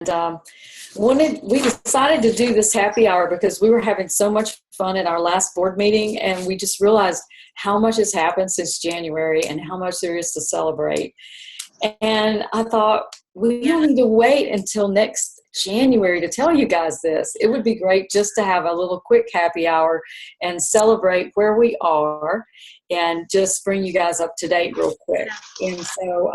um, we decided to do this happy hour because we were having so much fun at our last board meeting, and we just realized how much has happened since January and how much there is to celebrate. And I thought, we don't need to wait until next January to tell you guys this. It would be great just to have a little quick happy hour and celebrate where we are and just bring you guys up to date real quick. And so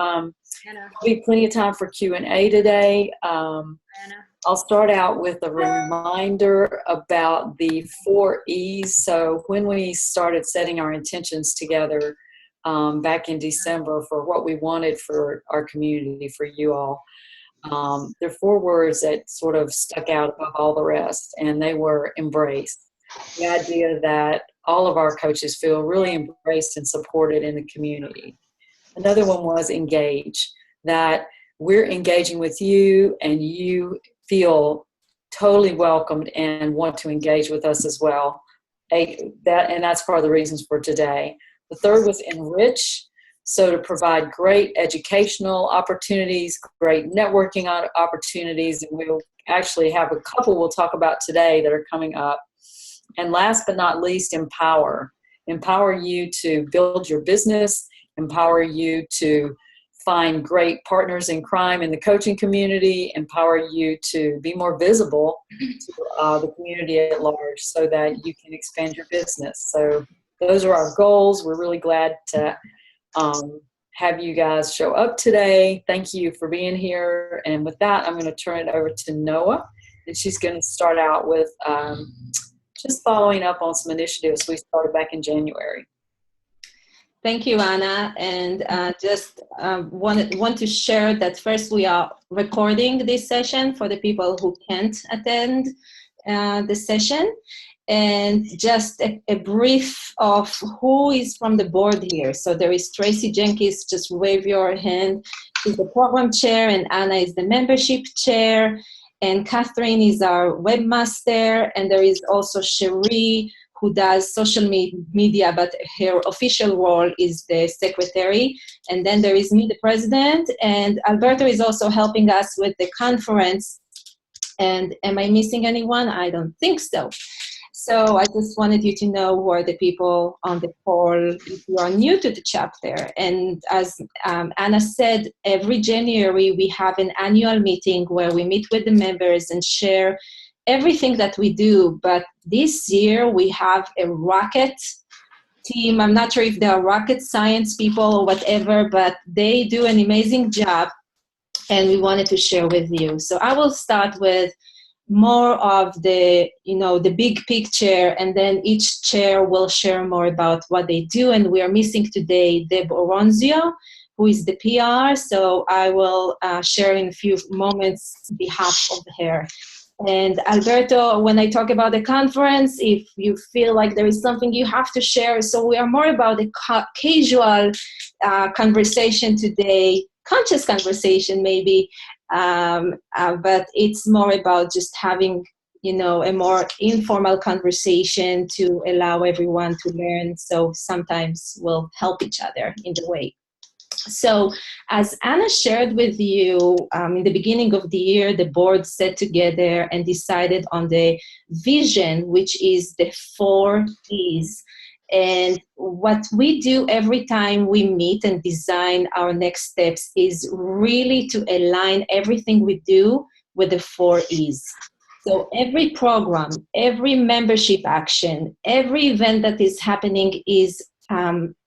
there'll be plenty of time for Q&A today. I'll start out with a reminder about the 4 E's. So when we started setting our intentions together back in December for what we wanted for our community, for you all, there are 4 words that sort of stuck out above all the rest, and they were embrace. The idea that all of our coaches feel really embraced and supported in the community. Another one was engage, that we're engaging with you and you feel totally welcomed and want to engage with us as well. And that's part of the reasons for today. The third was enrich, so to provide great educational opportunities, great networking opportunities, and we'll actually have a couple we'll talk about today that are coming up. And last but not least, empower. Empower you to build your business, empower you to find great partners in crime in the coaching community, empower you to be more visible to the community at large so that you can expand your business. So those are our goals. We're really glad to have you guys show up today. Thank you for being here. And with that, I'm going to turn it over to Noah, and she's going to start out with just following up on some initiatives we started back in January. Thank you, Anna. And just want to share that first we are recording this session for the people who can't attend the session. And just a brief of who is from the board here. So there is Tracy Jenkins, just wave your hand. She's the program chair, and Anna is the membership chair. And Catherine is our webmaster. And there is also Cherie, who does social media, but her official role is the secretary. And then there is me, the president, and Alberto is also helping us with the conference. And am I missing anyone? I don't think so. So I just wanted you to know who are the people on the call if you are new to the chapter. And as Anna said, every January we have an annual meeting where we meet with the members and share everything that we do. But this year we have a rocket team. I'm not sure if they are rocket science people or whatever, but they do an amazing job and we wanted to share with you. So I will start with more of the, the big picture, and then each chair will share more about what they do. And we are missing today Deb Oronzio, who is the PR. So I will share in a few moments on behalf of her. And Alberto, when I talk about the conference, if you feel like there is something you have to share, so we are more about the casual conversation today, conscious conversation maybe, but it's more about just having, a more informal conversation to allow everyone to learn. So sometimes we'll help each other in the way. So as Anna shared with you, in the beginning of the year, the board sat together and decided on the vision, which is the 4 E's. And what we do every time we meet and design our next steps is really to align everything we do with the 4 E's. So every program, every membership action, every event that is happening is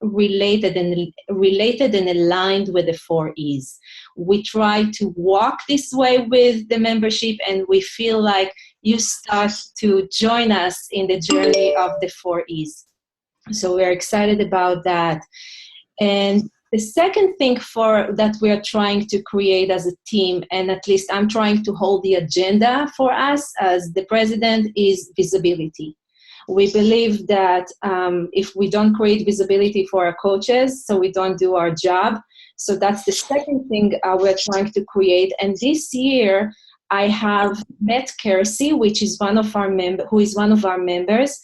related and aligned with the 4 E's. We try to walk this way with the membership, and we feel like you start to join us in the journey of the 4 E's. So we're excited about that. And the second thing that we are trying to create as a team, and at least I'm trying to hold the agenda for us as the president, is visibility. We believe that if we don't create visibility for our coaches, so we don't do our job. So that's the second thing we're trying to create. And this year, I have met Kersey, who is one of our members,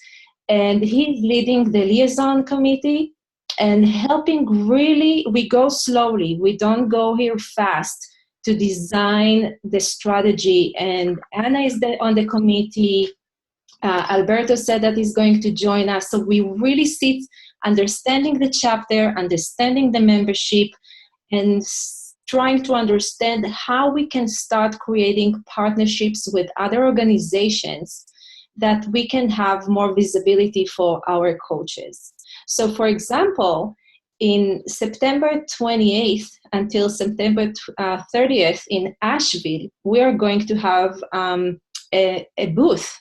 and he's leading the liaison committee and helping really. We go slowly. We don't go here fast. to design the strategy. And Anna is on the committee. Alberto said that he's going to join us. So we really sit understanding the chapter, understanding the membership, and trying to understand how we can start creating partnerships with other organizations that we can have more visibility for our coaches. So for example, in September 28th until September 30th in Asheville, we are going to have a booth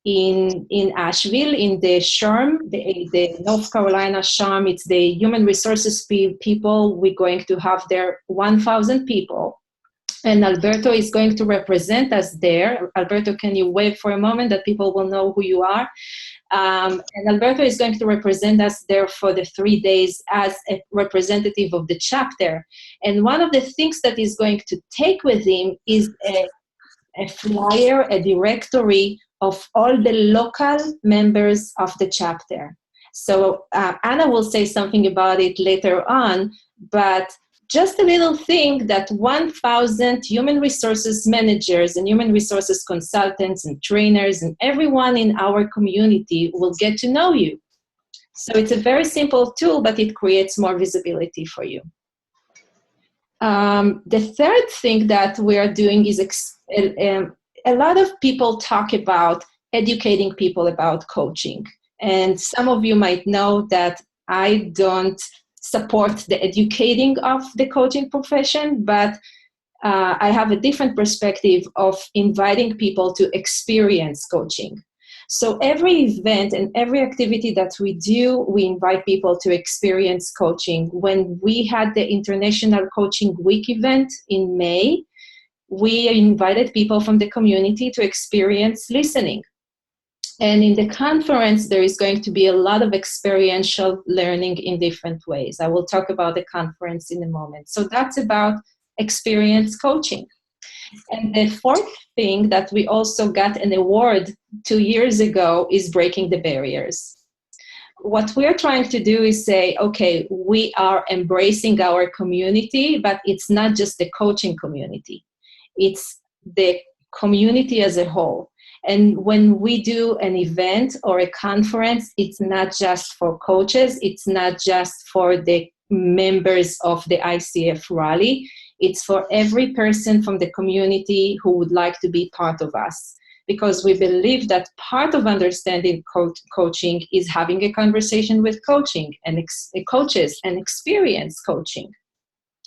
in Asheville, in the SHRM, the North Carolina SHRM. It's the human resources people. We're going to have there 1,000 people. And Alberto is going to represent us there. Alberto, can you wave for a moment that people will know who you are? And Alberto is going to represent us there for the 3 days as a representative of the chapter. And one of the things that he's going to take with him is a flyer, a directory of all the local members of the chapter. So Anna will say something about it later on, but just a little thing that 1,000 human resources managers and human resources consultants and trainers and everyone in our community will get to know you. So it's a very simple tool, but it creates more visibility for you. The third thing that we are doing is a lot of people talk about educating people about coaching. And some of you might know that I don't support the educating of the coaching profession, but I have a different perspective of inviting people to experience coaching. So every event and every activity that we do, we invite people to experience coaching. When we had the International Coaching Week event in May, we invited people from the community to experience listening. And in the conference, there is going to be a lot of experiential learning in different ways. I will talk about the conference in a moment. So that's about experience coaching. And the fourth thing that we also got an award 2 years ago is breaking the barriers. What we're trying to do is say, okay, we are embracing our community, but it's not just the coaching community. It's the community as a whole. And when we do an event or a conference, it's not just for coaches, it's not just for the members of the ICF Raleigh, it's for every person from the community who would like to be part of us. Because we believe that part of understanding coaching is having a conversation with coaches and experience coaching.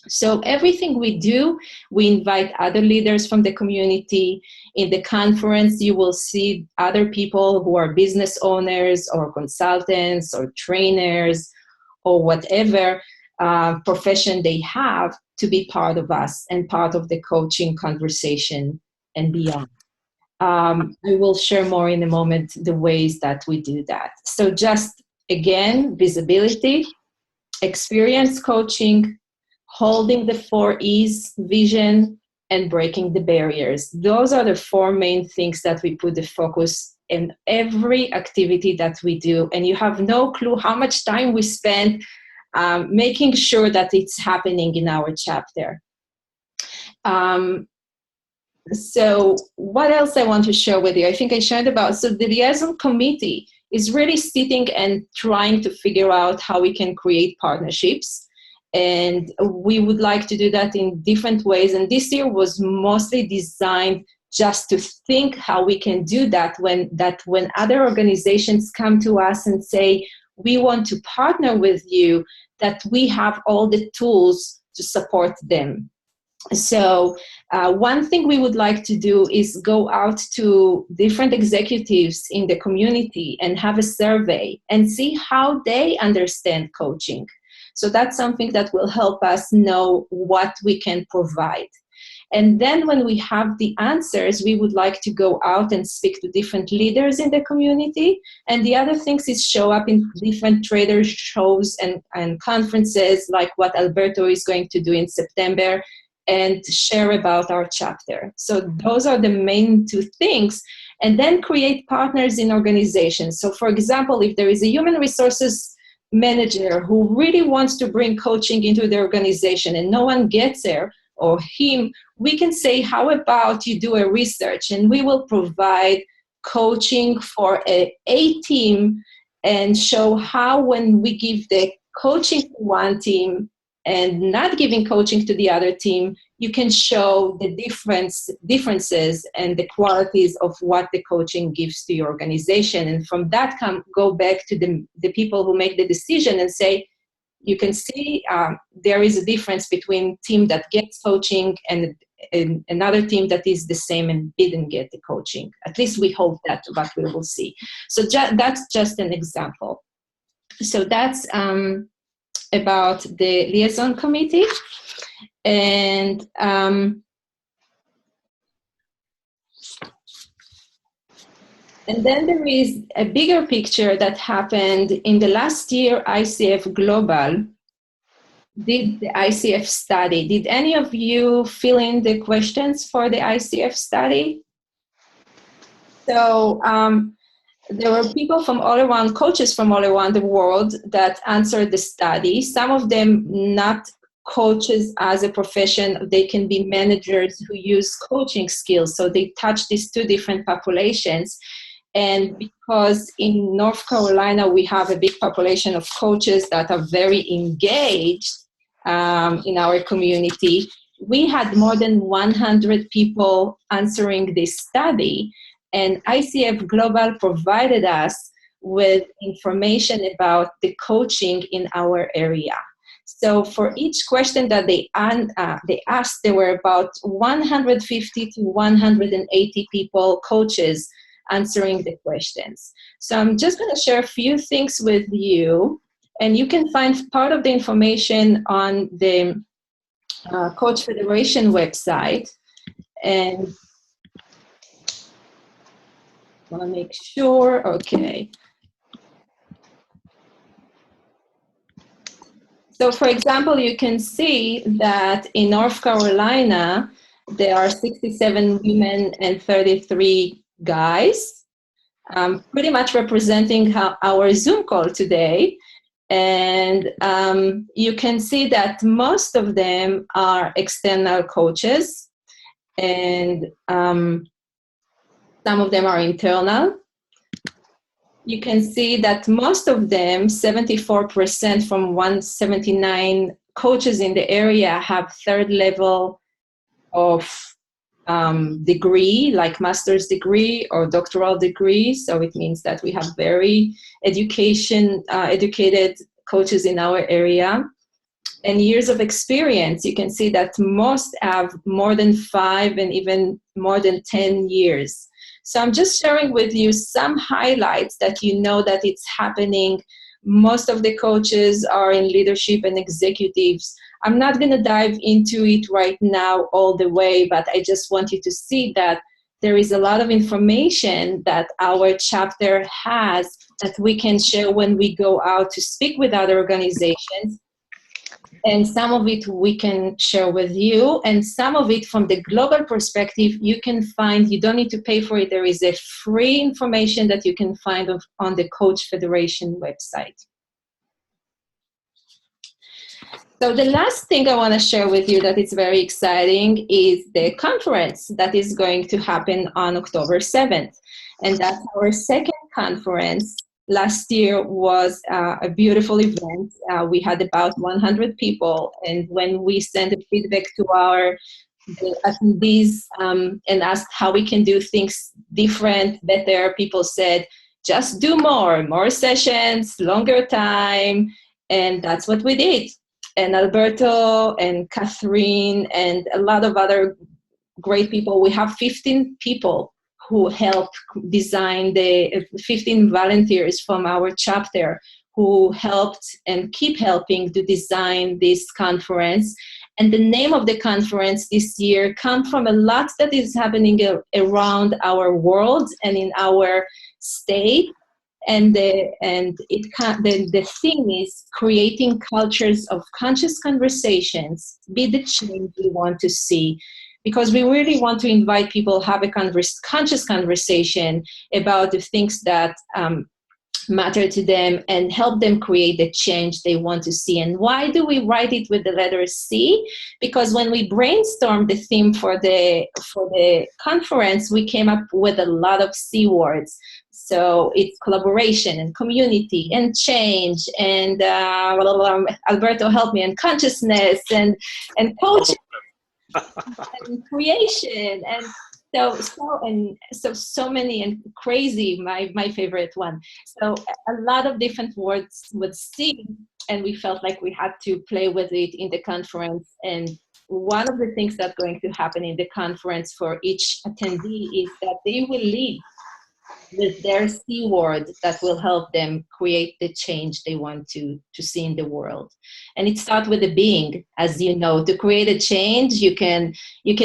So everything we do, we invite other leaders from the community. In the conference, you will see other people who are business owners or consultants or trainers or whatever profession they have to be part of us and part of the coaching conversation and beyond. I will share more in a moment the ways that we do that. So just, again, visibility, experience coaching, holding the 4 E's, vision, and breaking the barriers. Those are the 4 main things that we put the focus in every activity that we do. And you have no clue how much time we spend making sure that it's happening in our chapter. So what else I want to share with you? I think I shared about, so the liaison committee is really sitting and trying to figure out how we can create partnerships. And we would like to do that in different ways. And this year was mostly designed just to think how we can do that when other organizations come to us and say, we want to partner with you, that we have all the tools to support them. So one thing we would like to do is go out to different executives in the community and have a survey and see how they understand coaching. So that's something that will help us know what we can provide. And then when we have the answers, we would like to go out and speak to different leaders in the community. And the other things is show up in different trader shows and conferences like what Alberto is going to do in September and share about our chapter. So those are the main 2 things. And then create partners in organizations. So for example, if there is a human resources manager who really wants to bring coaching into the organization and no one gets there, or him, we can say, how about you do a research and we will provide coaching for a team and show how when we give the coaching to one team and not giving coaching to the other team, you can show the differences and the qualities of what the coaching gives to your organization. And from that, go back to the people who make the decision and say, you can see there is a difference between team that gets coaching and another team that is the same and didn't get the coaching. At least we hope that, but we will see. So that's just an example. So that's about the liaison committee. And then there is a bigger picture that happened in the last year. ICF Global did the ICF study. Did any of you fill in the questions for the ICF study? So there were people from all around, coaches from all around the world that answered the study. Some of them not coaches as a profession, they can be managers who use coaching skills. So they touch these two different populations. And because in North Carolina, we have a big population of coaches that are very engaged in our community, we had more than 100 people answering this study. And ICF Global provided us with information about the coaching in our area. So for each question that they asked, there were about 150 to 180 people, coaches, answering the questions. So I'm just going to share a few things with you, and you can find part of the information on the Coach Federation website. And I want to make sure, okay. So for example, you can see that in North Carolina, there are 67 women and 33 guys, pretty much representing our Zoom call today. And you can see that most of them are external coaches, and some of them are internal. You can see that most of them, 74% from 179 coaches in the area, have third level of degree, like master's degree or doctoral degree. So it means that we have very educated coaches in our area. And years of experience, you can see that most have more than 5 and even more than 10 years. So I'm just sharing with you some highlights that you know that it's happening. Most of the coaches are in leadership and executives. I'm not going to dive into it right now all the way, but I just want you to see that there is a lot of information that our chapter has that we can share when we go out to speak with other organizations. And some of it we can share with you, and some of it from the global perspective you can find. You don't need to pay for it. There is a free information that you can find on the Coach Federation website. So the last thing I want to share with you that is very exciting is the conference that is going to happen on October 7th. And that's our second conference. Last year was a beautiful event. We had about 100 people, and when we sent the feedback to our attendees and asked how we can do things different, better, people said, just do more sessions, longer time, and that's what we did. And Alberto and Catherine and a lot of other great people, we have 15 people who helped design 15 volunteers from our chapter who helped and keep helping to design this conference. And the name of the conference this year comes from a lot that is happening around our world and in our state. And the theme is creating cultures of conscious conversations, be the change we want to see. Because we really want to invite people to have a conscious conversation about the things that matter to them and help them create the change they want to see. And why do we write it with the letter C? Because when we brainstormed the theme for the conference, we came up with a lot of C words. So it's collaboration and community and change and Alberto help me, and consciousness and coaching and creation and so many, and crazy, my favorite one. So a lot of different words with C, and we felt like we had to play with it in the conference. And one of the things that's going to happen in the conference for each attendee is that they will leave with their C word that will help them create the change they want to see in the world. And it starts with the being. As you know, to create a change, you can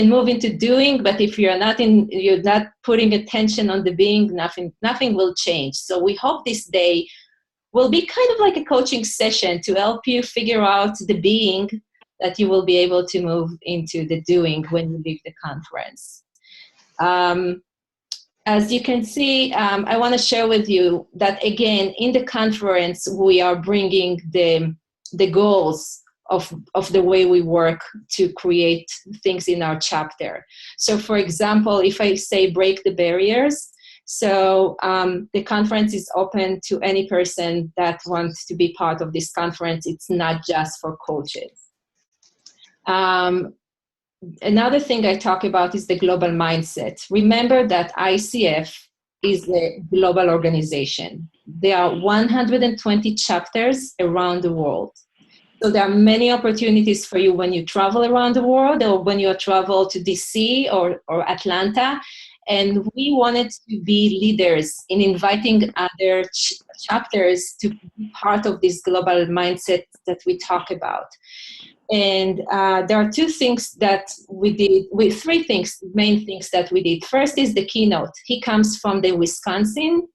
move into doing, but if you're not putting attention on the being, nothing will change. So we hope this day will be kind of like a coaching session to help you figure out the being that you will be able to move into the doing when you leave the conference. As you can see, I want to share with you that, again, in the conference, we are bringing the goals of the way we work to create things in our chapter. So, for example, if I say break the barriers, so the conference is open to any person that wants to be part of this conference. It's not just for coaches. Another thing I talk about is the global mindset. Remember that ICF is a global organization. There are 120 chapters around the world. So there are many opportunities for you when you travel around the world, or when you travel to DC or Atlanta. And we wanted to be leaders in inviting other chapters to be part of this global mindset that we talk about. And there are two things that we did, three things, main things that we did. First is the keynote. He comes from the Wisconsin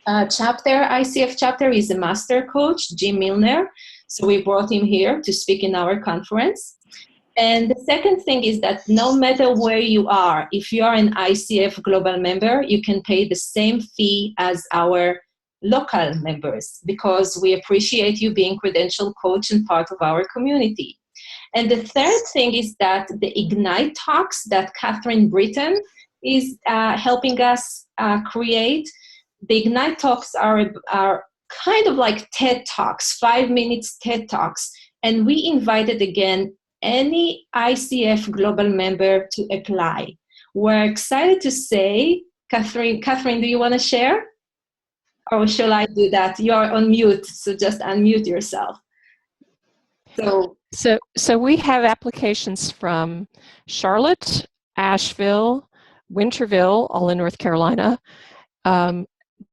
chapter, ICF chapter. He's a master coach, Jim Milner. So we brought him here to speak in our conference. And the second thing is that no matter where you are, if you are an ICF global member, you can pay the same fee as our local members, because we appreciate you being credentialed coach and part of our community. And the third thing is that the Ignite Talks that Catherine Britton is helping us create, the Ignite Talks are kind of like TED Talks, 5 minutes TED Talks. And we invited, again, any ICF global member to apply. We're excited to say, Catherine, do you want to share? Or shall I do that? You're on mute, so just unmute yourself. So we have applications from Charlotte, Asheville, Winterville, all in North Carolina,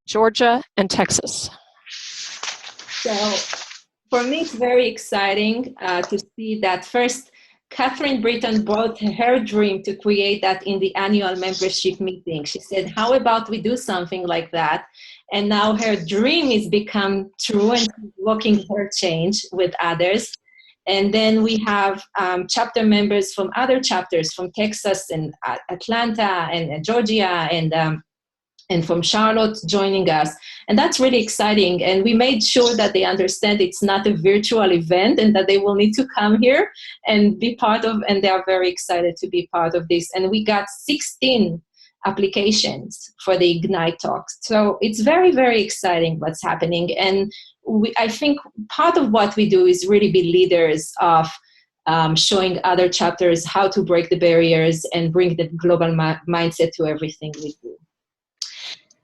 Georgia, and Texas. So for me, it's very exciting to see that. First, Catherine Britton brought her dream to create that in the annual membership meeting. She said, how about we do something like that? And now her dream is become true, and she's working her change with others. And then we have chapter members from other chapters, from Texas and Atlanta and Georgia and from Charlotte joining us. And that's really exciting. And we made sure that they understand it's not a virtual event, and that they will need to come here and be part of, and they are very excited to be part of this. And we got 16 applications for the Ignite Talks. So it's very, very exciting what's happening. And I think part of what we do is really be leaders of showing other chapters how to break the barriers and bring the global mindset to everything we do.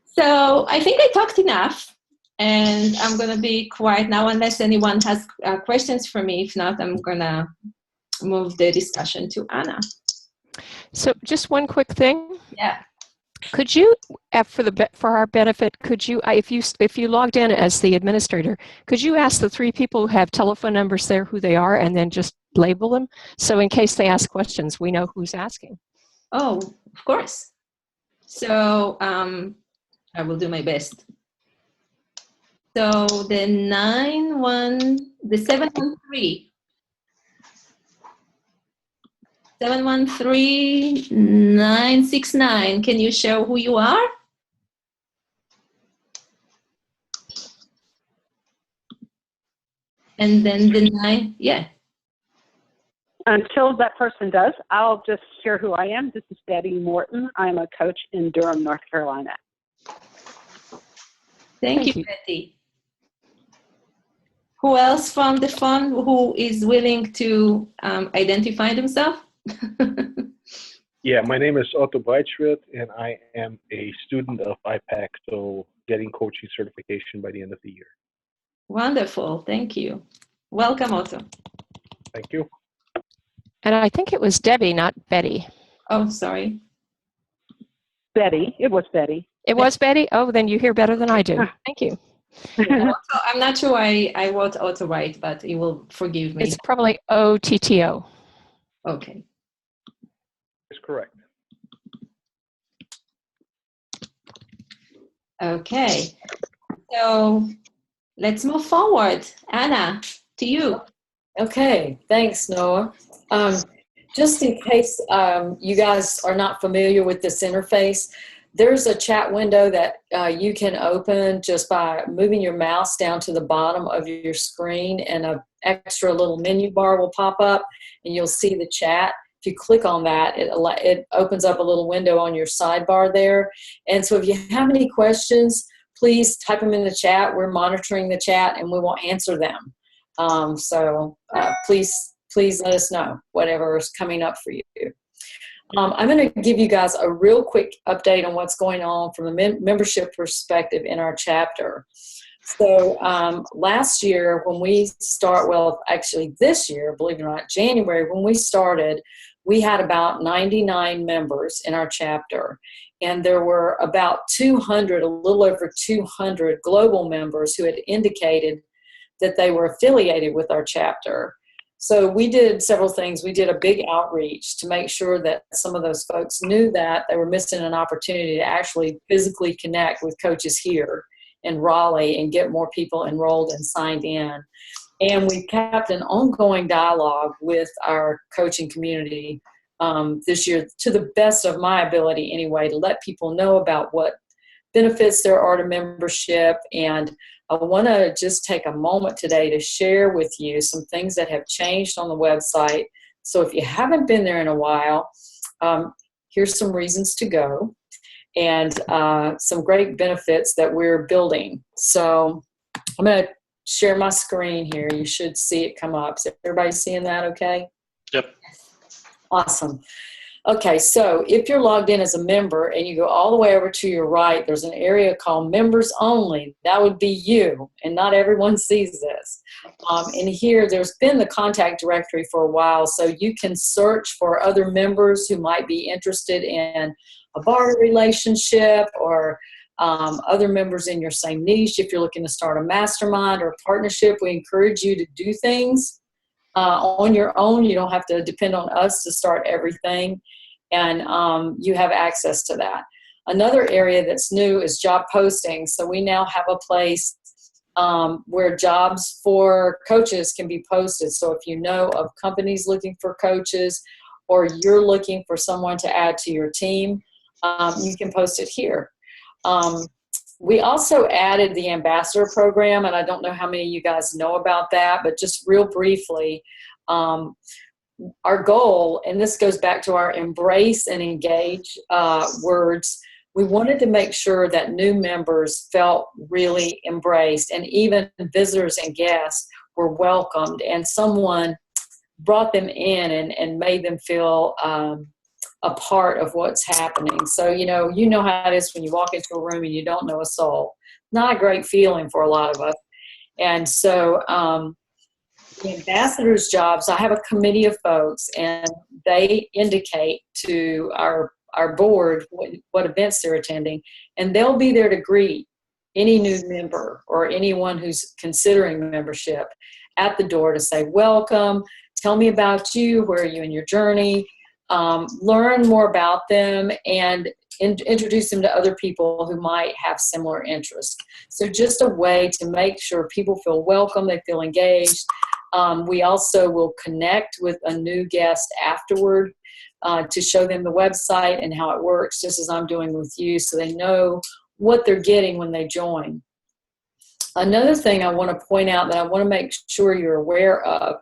So I think I talked enough, and I'm going to be quiet now unless anyone has questions for me. If not, I'm going to move the discussion to Anna. So just one quick thing. Yeah. Could you, for our benefit, could you, if you logged in as the administrator, could you ask the 3 people who have telephone numbers there who they are, and then just label them? So in case they ask questions, we know who's asking. Oh, of course. So I will do my best. So the 713. 713-969. Can you share who you are? And then the 9, yeah. Until that person does, I'll just share who I am. This is Betty Morton. I'm a coach in Durham, North Carolina. Thank you, Betty. Who else from the fund who is willing to identify themselves? Yeah, my name is Otto Breitschritt, and I am a student of IPAC, so getting coaching certification by the end of the year. Wonderful. Thank you. Welcome, Otto. Thank you. And I think it was Debbie, not Betty. Oh, sorry. Betty. It was Betty. It was Betty? Oh, then you hear better than I do. Thank you. Yeah, I'm not sure I wrote Otto right, but you will forgive me. It's probably OTTO. Okay. That's correct. Okay. So let's move forward. Anna, to you. Okay, thanks, Noah. Just in case you guys are not familiar with this interface, there's a chat window that you can open just by moving your mouse down to the bottom of your screen, and an extra little menu bar will pop up and you'll see the chat. If you click on that, it opens up a little window on your sidebar there. And so if you have any questions, please type them in the chat. We're monitoring the chat and we will answer them. Please let us know whatever is coming up for you. I'm going to give you guys a real quick update on what's going on from a membership perspective in our chapter. So last year when we actually this year, believe it or not, January, when we started, we had about 99 members in our chapter. And there were about 200, a little over 200 global members who had indicated that they were affiliated with our chapter. So we did several things. We did a big outreach to make sure that some of those folks knew that they were missing an opportunity to actually physically connect with coaches here in Raleigh and get more people enrolled and signed in. And we kept an ongoing dialogue with our coaching community this year, to the best of my ability anyway, to let people know about what benefits there are to membership. And I want to just take a moment today to share with you some things that have changed on the website. So if you haven't been there in a while, here's some reasons to go and some great benefits that we're building. So I'm going to share my screen here. You should see it come up. Is everybody seeing that okay? Yep. Awesome. Okay, so if you're logged in as a member and you go all the way over to your right, there's an area called Members Only. That would be you, and not everyone sees this. And here, there's been the contact directory for a while, so you can search for other members who might be interested in a barter relationship or other members in your same niche. If you're looking to start a mastermind or a partnership, we encourage you to do things on your own. You don't have to depend on us to start everything, and you have access to that. Another area that's new is job postings. So we now have a place where jobs for coaches can be posted. So if you know of companies looking for coaches, or you're looking for someone to add to your team, you can post it here. We also added the ambassador program, and I don't know how many of you guys know about that, but just real briefly, our goal, and this goes back to our embrace and engage words, we wanted to make sure that new members felt really embraced, and even visitors and guests were welcomed, and someone brought them in and made them feel a part of what's happening. So, you know how it is when you walk into a room and you don't know a soul. Not a great feeling for a lot of us. And so the ambassadors' jobs, I have a committee of folks, and they indicate to our board what events they're attending, and they'll be there to greet any new member or anyone who's considering membership at the door to say, welcome, tell me about you, where are you in your journey, learn more about them, and introduce them to other people who might have similar interests. So just a way to make sure people feel welcome, they feel engaged. We also will connect with a new guest afterward to show them the website and how it works, just as I'm doing with you, so they know what they're getting when they join. Another thing I want to point out that I want to make sure you're aware of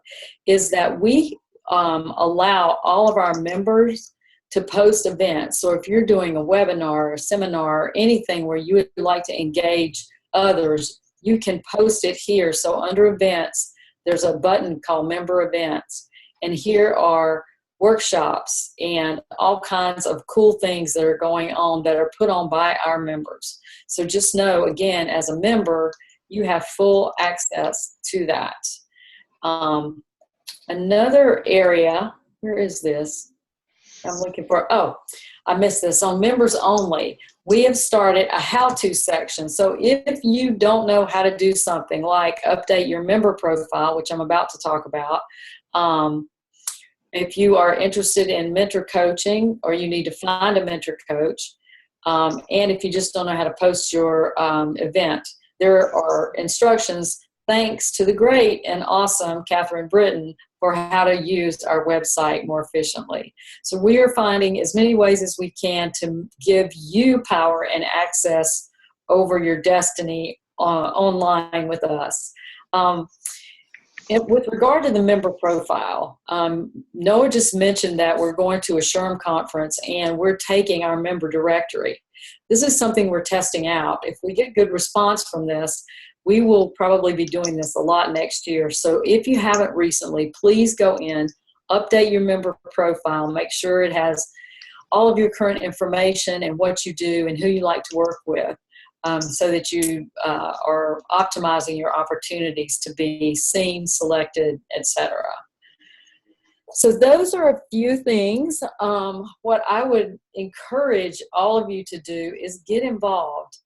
is that we allow all of our members to post events. So if you're doing a webinar or seminar or anything where you would like to engage others, you can post it here. So under events, there's a button called member events. And here are workshops and all kinds of cool things that are going on that are put on by our members. So just know, again, as a member, you have full access to that. Another area, where is this? I'm looking for, oh, I missed this. On members only, we have started a how-to section. So if you don't know how to do something like update your member profile, which I'm about to talk about, if you are interested in mentor coaching or you need to find a mentor coach, and if you just don't know how to post your event, there are instructions, thanks to the great and awesome Catherine Britton, for how to use our website more efficiently. So we are finding as many ways as we can to give you power and access over your destiny online with us. With regard to the member profile, Noah just mentioned that we're going to a SHRM conference and we're taking our member directory. This is something we're testing out. If we get good response from this, we will probably be doing this a lot next year. So if you haven't recently, please go in, update your member profile, make sure it has all of your current information and what you do and who you like to work with, so that you are optimizing your opportunities to be seen, selected, etc. So those are a few things. What I would encourage all of you to do is get involved.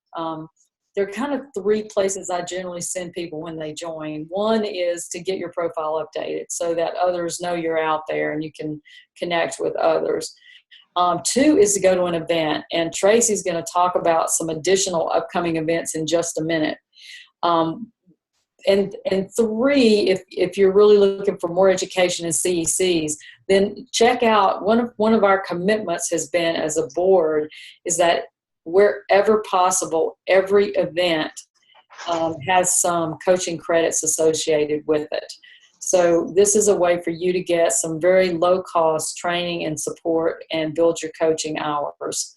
There are kind of three places I generally send people when they join. One is to get your profile updated so that others know you're out there and you can connect with others. Two is to go to an event, and Tracy's going to talk about some additional upcoming events in just a minute. And three, if you're really looking for more education in CECs, then check out one of our commitments has been as a board is that wherever possible, every event has some coaching credits associated with it. So this is a way for you to get some very low-cost training and support and build your coaching hours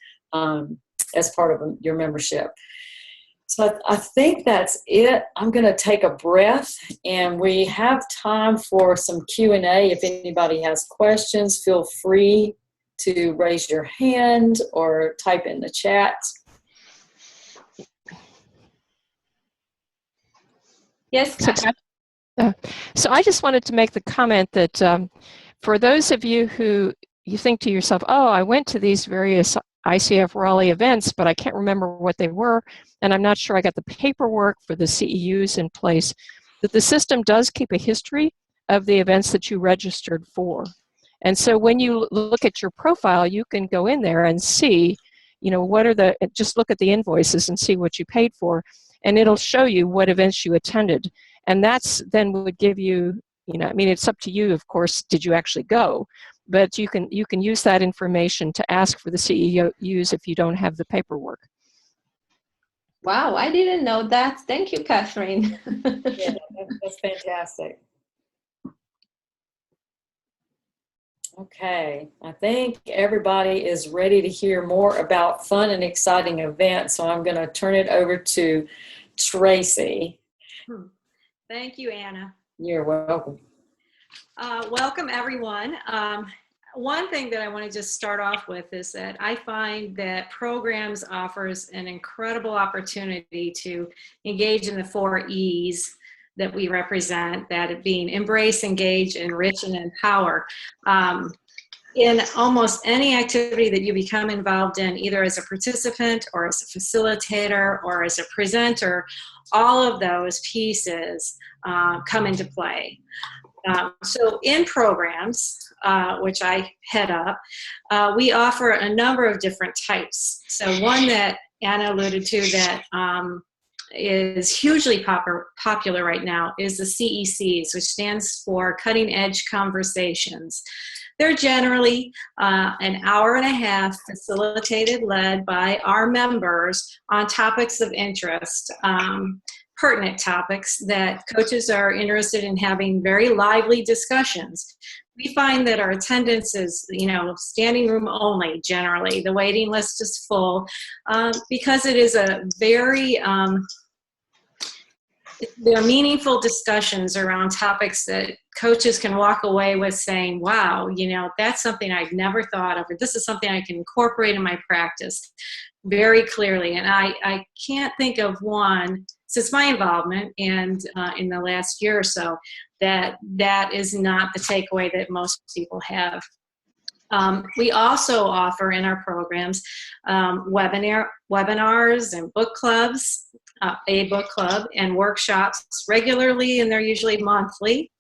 as part of your membership. So I think that's it. I'm going to take a breath, and we have time for some Q&A. If anybody has questions, feel free to raise your hand or type in the chat. Yes, Kat. So I just wanted to make the comment that for those of you who you think to yourself, oh, I went to these various ICF Raleigh events, but I can't remember what they were, and I'm not sure I got the paperwork for the CEUs in place, that the system does keep a history of the events that you registered for. And so when you look at your profile, you can go in there and see, you know, just look at the invoices and see what you paid for, and it'll show you what events you attended. And that's then would give you, you know, I mean, it's up to you, of course, did you actually go? But you can use that information to ask for the CEUs if you don't have the paperwork. Wow, I didn't know that. Thank you, Catherine. Yeah, that's fantastic. Okay, I think everybody is ready to hear more about fun and exciting events, so I'm going to turn it over to Tracy. Thank you, Anna. You're welcome. Welcome, everyone. One thing that I want to just start off with is that I find that programs offers an incredible opportunity to engage in the 4 E's that we represent, that being embrace, engage, enrich, and empower. In almost any activity that you become involved in, either as a participant or as a facilitator or as a presenter, all of those pieces come into play. So in programs, which I head up, we offer a number of different types. So one that Anna alluded to that is hugely popular right now is the CECs, which stands for Cutting Edge Conversations. They're generally an hour and a half facilitated, led by our members on topics of interest, pertinent topics that coaches are interested in having very lively discussions. We find that our attendance is, standing room only generally. The waiting list is full because it is a very, there are meaningful discussions around topics that coaches can walk away with saying, wow, that's something I've never thought of, or this is something I can incorporate in my practice very clearly. And I can't think of one since my involvement and in the last year or so that is not the takeaway that most people have. We also offer in our programs webinars and book clubs, a book club and workshops regularly, and they're usually monthly.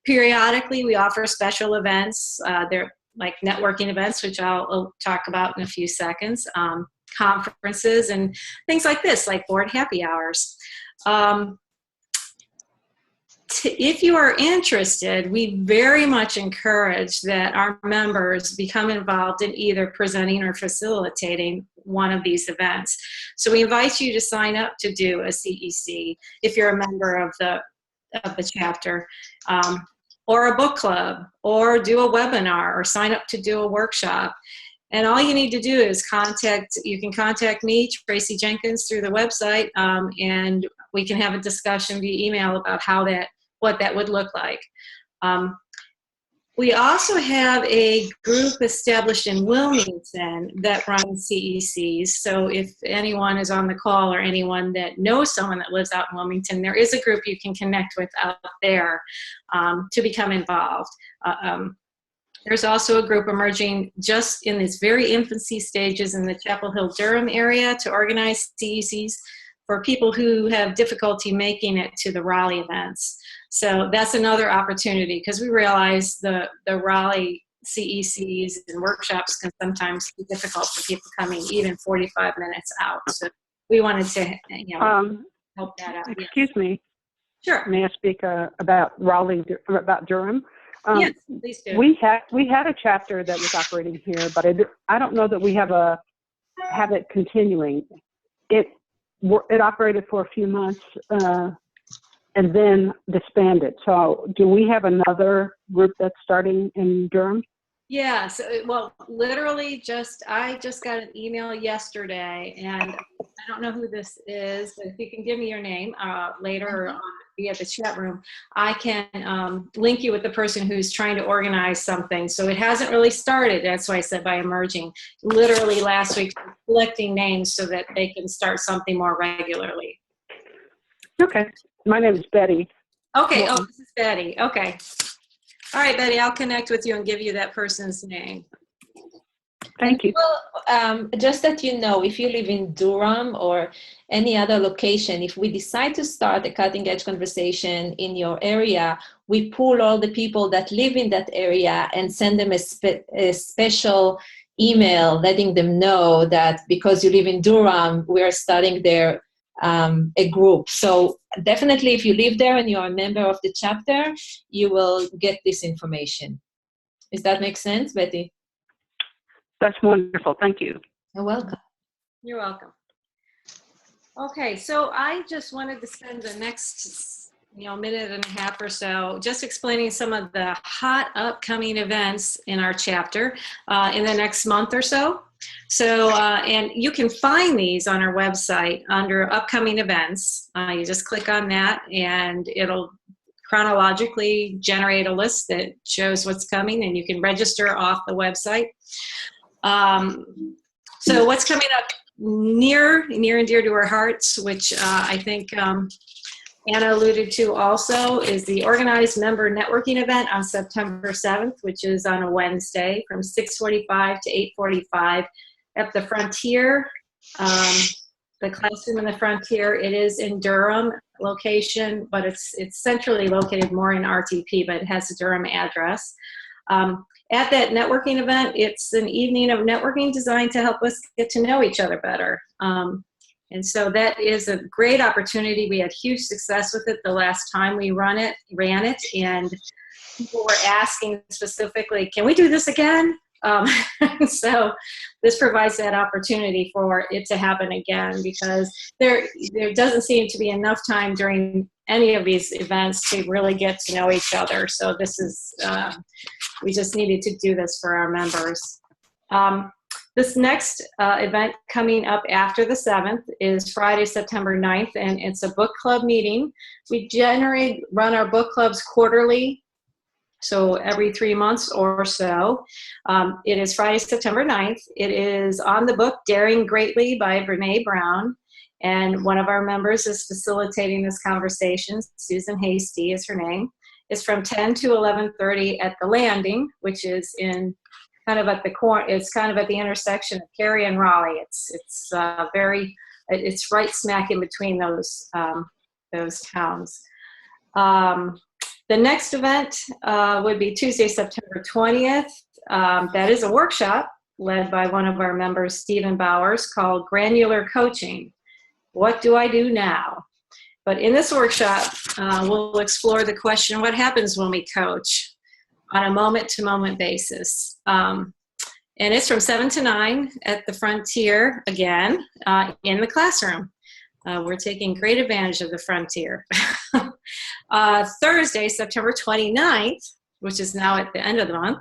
Periodically, we offer special events. They're like networking events, which I'll talk about in a few seconds, conferences and things like this, like board happy hours. If you are interested, we very much encourage that our members become involved in either presenting or facilitating one of these events. So we invite you to sign up to do a CEC if you're a member of the chapter, or a book club, or do a webinar, or sign up to do a workshop. And all you need to do is you can contact me, Tracy Jenkins, through the website, and we can have a discussion via email about what that would look like. We also have a group established in Wilmington that runs CECs. So if anyone is on the call or anyone that knows someone that lives out in Wilmington, there is a group you can connect with out there to become involved. There's also a group emerging just in its very infancy stages in the Chapel Hill, Durham area to organize CECs for people who have difficulty making it to the Raleigh events. So that's another opportunity, because we realize the Raleigh CECs and workshops can sometimes be difficult for people coming even 45 minutes out. So we wanted to help that out. Excuse me. Sure. May I speak about Raleigh, about Durham? Yes, please do. We had a chapter that was operating here, but I don't know that we have it continuing. It operated for a few months and then disbanded. So do we have another group that's starting in Durham? Yeah, so, well, literally I just got an email yesterday, and I don't know who this is, but if you can give me your name later via the chat room, I can link you with the person who's trying to organize something. So it hasn't really started. That's why I said by emerging. Literally last week, collecting names so that they can start something more regularly. Okay. My name is Betty. Okay. Oh, this is Betty. Okay. All right, Betty, I'll connect with you and give you that person's name. Thank you. Well, just that you know, if you live in Durham or any other location, if we decide to start a cutting edge conversation in your area, we pull all the people that live in that area and send them a special email letting them know that because you live in Durham, we are starting there a group. So definitely if you live there and you are a member of the chapter, you will get this information. Does that make sense, Betty? That's wonderful. Thank you. You're welcome. You're welcome. Okay, so I just wanted to spend the next minute and a half or so just explaining some of the hot upcoming events in our chapter in the next month or so. So, and you can find these on our website under upcoming events. You just click on that and it'll chronologically generate a list that shows what's coming, and you can register off the website. So what's coming up near and dear to our hearts, which I think Anna alluded to also, is the organized member networking event on September 7th, which is on a Wednesday from 6:45 to 8:45 at the Frontier, the classroom in the Frontier. It is in Durham location, but it's centrally located more in RTP, but it has a Durham address. At that networking event, it's an evening of networking designed to help us get to know each other better. And so that is a great opportunity. We had huge success with it the last time we ran it, and people were asking specifically, can we do this again? So this provides that opportunity for it to happen again, because there doesn't seem to be enough time during any of these events to really get to know each other. So this is, we just needed to do this for our members. This next event coming up after the 7th is Friday, September 9th, and it's a book club meeting. We generally run our book clubs quarterly, so every 3 months or so. It is Friday, September 9th. It is on the book Daring Greatly by Brene Brown, and one of our members is facilitating this conversation. Susan Hasty is her name. It's from 10 to 11:30 at the Landing, which is in kind of at the corner. It's kind of at the intersection of Cary and Raleigh. It's right smack in between those towns. The next event would be Tuesday, September 20th. That is a workshop led by one of our members, Stephen Bowers, called Granular Coaching. What do I do now? But in this workshop, we'll explore the question, what happens when we coach on a moment-to-moment basis? And it's from 7 to 9 at the Frontier, again, in the classroom. We're taking great advantage of the Frontier. Thursday, September 29th, which is now at the end of the month,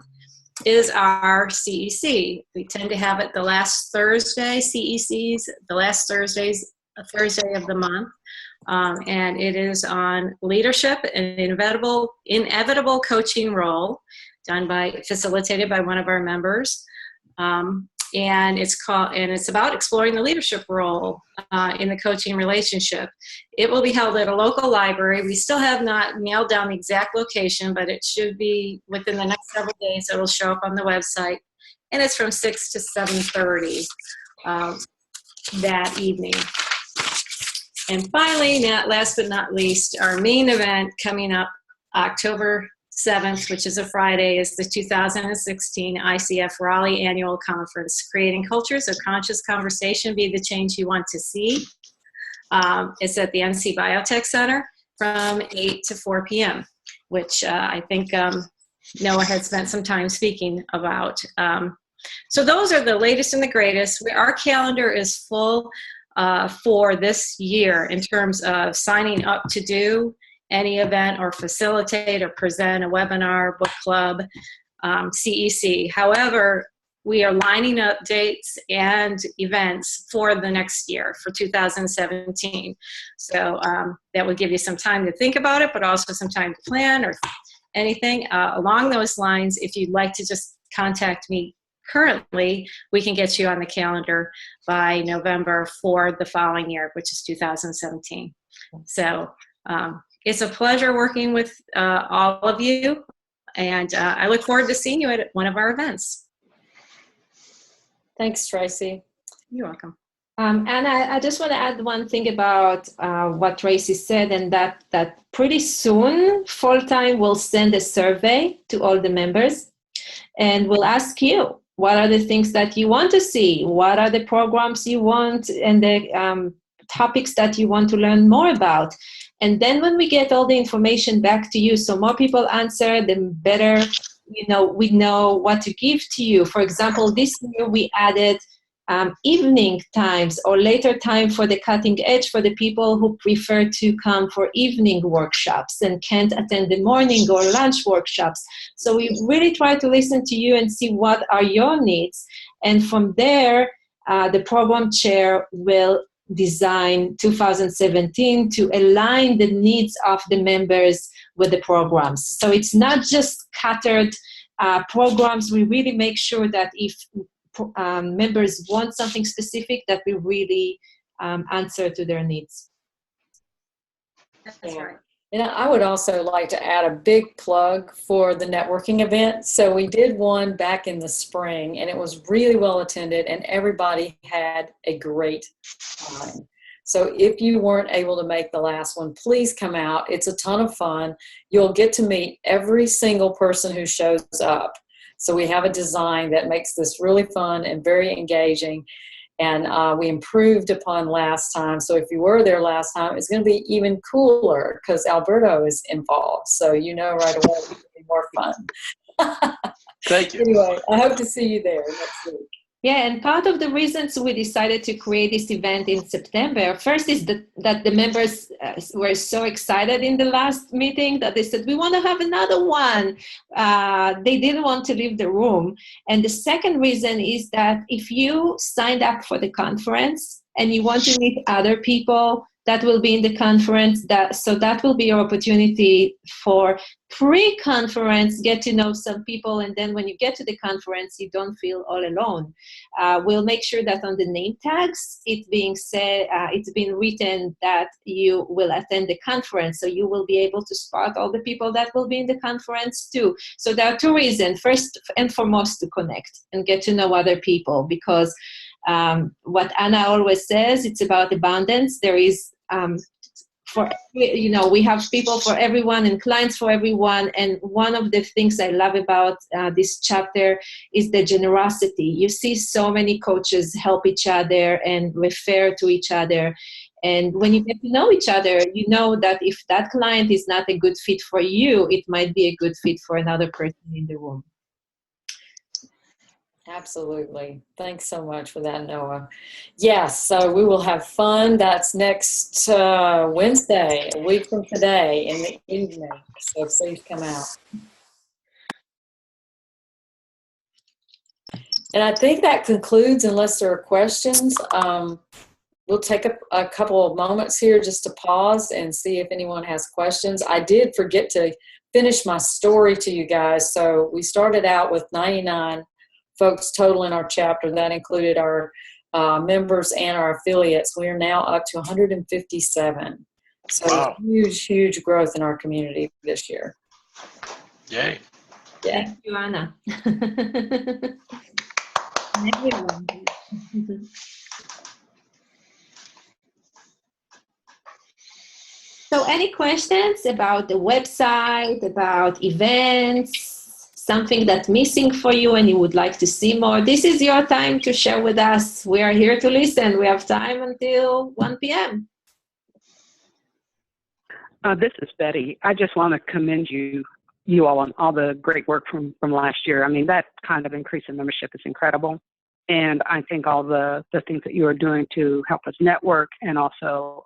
is our CEC. We tend to have it the last Thursday, CECs, the last Thursday of the month. And it is on leadership and inevitable coaching role, facilitated by one of our members. And it's about exploring the leadership role in the coaching relationship. It will be held at a local library. We still have not nailed down the exact location, but it should be within the next several days. It'll show up on the website, and it's from 6 to 7:30 that evening. And finally, last but not least, our main event coming up October 7th, which is a Friday, is the 2016 ICF Raleigh Annual Conference, Creating Cultures of Conscious Conversation, Be the Change You Want to See. It's at the NC Biotech Center from 8 to 4 p.m., which I think Noah had spent some time speaking about. So those are the latest and the greatest. Our calendar is full for this year in terms of signing up to do any event or facilitate or present a webinar, book club, CEC. However, we are lining up dates and events for the next year, for 2017. So that would give you some time to think about it, but also some time to plan or anything. Along those lines, if you'd like to just contact me currently, we can get you on the calendar by November for the following year, which is 2017. So it's a pleasure working with all of you, and I look forward to seeing you at one of our events. Thanks, Tracy. You're welcome. Anna, I just want to add one thing about what Tracy said, and that pretty soon, Full-Time will send a survey to all the members, and we'll ask you, what are the things that you want to see? What are the programs you want and the topics that you want to learn more about? And then when we get all the information back to you, so more people answer, the better, we know what to give to you. For example, this year we added evening times or later time for the cutting edge for the people who prefer to come for evening workshops and can't attend the morning or lunch workshops. So we really try to listen to you and see what are your needs. And from there, the program chair will design 2017 to align the needs of the members with the programs. So it's not just scattered programs. We really make sure that if members want something specific, that we really answer to their needs. That's right. And I would also like to add a big plug for the networking event. So we did one back in the spring, and it was really well attended, and everybody had a great time. So if you weren't able to make the last one, please come out. It's a ton of fun. You'll get to meet every single person who shows up. So we have a design that makes this really fun and very engaging. And we improved upon last time. So if you were there last time, it's going to be even cooler because Alberto is involved. So right away it's going to be more fun. Thank you. Anyway, I hope to see you there next week. Yeah, and part of the reasons we decided to create this event in September, first is that the members were so excited in the last meeting that they said, we want to have another one. They didn't want to leave the room. And the second reason is that if you signed up for the conference and you want to meet other people that will be in the conference, so that will be your opportunity for pre-conference, get to know some people, and then when you get to the conference, you don't feel all alone. We'll make sure that on the name tags, it's been written that you will attend the conference, so you will be able to spot all the people that will be in the conference too. So there are two reasons. First and foremost, to connect and get to know other people, because what Anna always says, it's about abundance. There is we have people for everyone and clients for everyone. And one of the things I love about this chapter is the generosity. You see so many coaches help each other and refer to each other. And when you get to know each other, you know that if that client is not a good fit for you, it might be a good fit for another person in the room. Absolutely. Thanks so much for that, Noah. Yes, so we will have fun. That's next Wednesday, a week from today in the evening. So please come out. And I think that concludes, unless there are questions. We'll take a couple of moments here just to pause and see if anyone has questions. I did forget to finish my story to you guys. So we started out with 99 folks total in our chapter. That included our members and our affiliates. We are now up to 157. So wow. Huge, huge growth in our community this year. Yay. Yeah. Thank you, Anna. So any questions about the website, about events, something that's missing for you and you would like to see more? This is your time to share with us. We are here to listen. We have time until 1 p.m. This is Betty. I just want to commend you all on all the great work from last year. I mean, that kind of increase in membership is incredible. And I think all the things that you are doing to help us network and also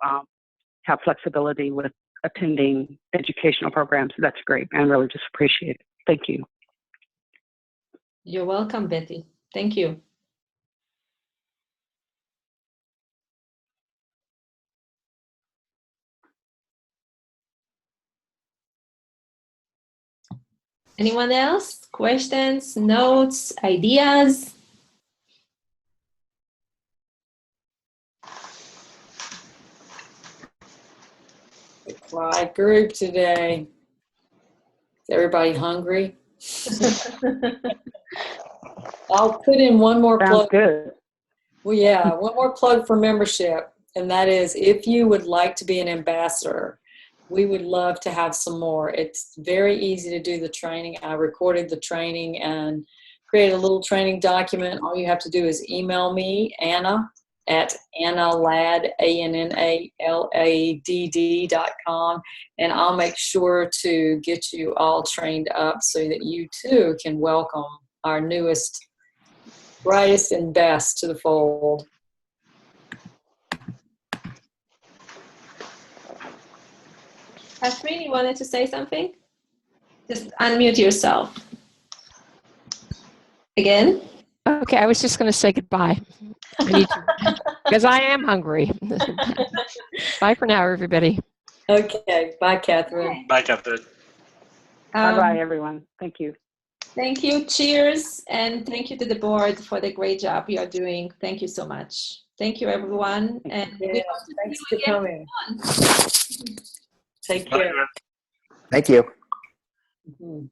have flexibility with attending educational programs, that's great. I really just appreciate it. Thank you. You're welcome, Betty. Thank you. Anyone else? Questions, notes, ideas? A quiet group today. Is everybody hungry? I'll put in one more plug. Sounds good. Well, yeah, one more plug for membership, and that is if you would like to be an ambassador, we would love to have some more. It's very easy to do the training. I recorded the training and created a little training document. All you have to do is email me, Anna, at annaladd, ANNALADD.com, and I'll make sure to get you all trained up so that you too can welcome our newest, brightest, and best to the fold. Catherine, you wanted to say something? Just unmute yourself. Again? Okay, I was just going to say goodbye. I need to, because I am hungry. Bye for now, everybody. Okay, bye, Catherine. Bye, Catherine. Bye-bye, everyone. Thank you. Thank you. Cheers. And thank you to the board for the great job you are doing. Thank you so much. Thank you, everyone. And Yeah, thanks for coming. Take Bye, care. everyone. Thank you. Mhm.